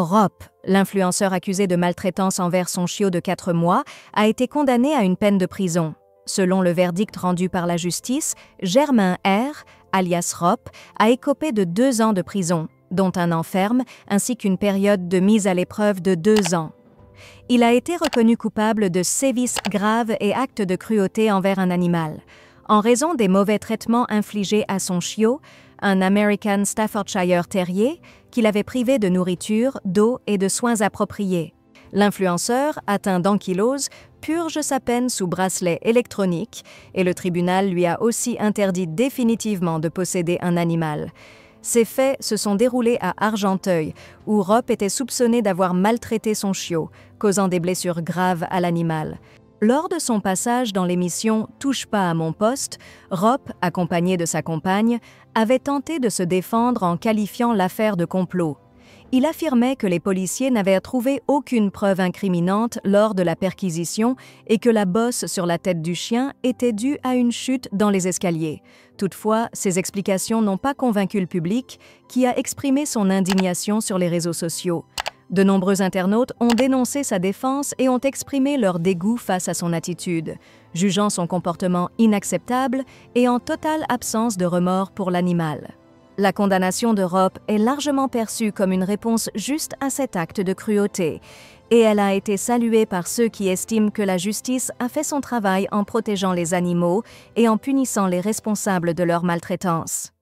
Rop, l'influenceur accusé de maltraitance envers son chiot de 4 mois, a été condamné à une peine de prison. Selon le verdict rendu par la justice, Germain R., alias Rop, a écopé de 2 ans de prison, dont 1 an ferme, ainsi qu'une période de mise à l'épreuve de 2 ans. Il a été reconnu coupable de sévices graves et actes de cruauté envers un animal, en raison des mauvais traitements infligés à son chiot, un American Staffordshire Terrier, qu'il avait privé de nourriture, d'eau et de soins appropriés. L'influenceur, atteint d'ankylose, purge sa peine sous bracelet électronique et le tribunal lui a aussi interdit définitivement de posséder un animal. Ces faits se sont déroulés à Argenteuil, où Rop était soupçonné d'avoir maltraité son chiot, causant des blessures graves à l'animal. Lors de son passage dans l'émission « Touche pas à mon poste », Rop, accompagné de sa compagne, avait tenté de se défendre en qualifiant l'affaire de complot. Il affirmait que les policiers n'avaient trouvé aucune preuve incriminante lors de la perquisition et que la bosse sur la tête du chien était due à une chute dans les escaliers. Toutefois, ces explications n'ont pas convaincu le public, qui a exprimé son indignation sur les réseaux sociaux. De nombreux internautes ont dénoncé sa défense et ont exprimé leur dégoût face à son attitude, jugeant son comportement inacceptable et en totale absence de remords pour l'animal. La condamnation de Rop est largement perçue comme une réponse juste à cet acte de cruauté, et elle a été saluée par ceux qui estiment que la justice a fait son travail en protégeant les animaux et en punissant les responsables de leur maltraitance.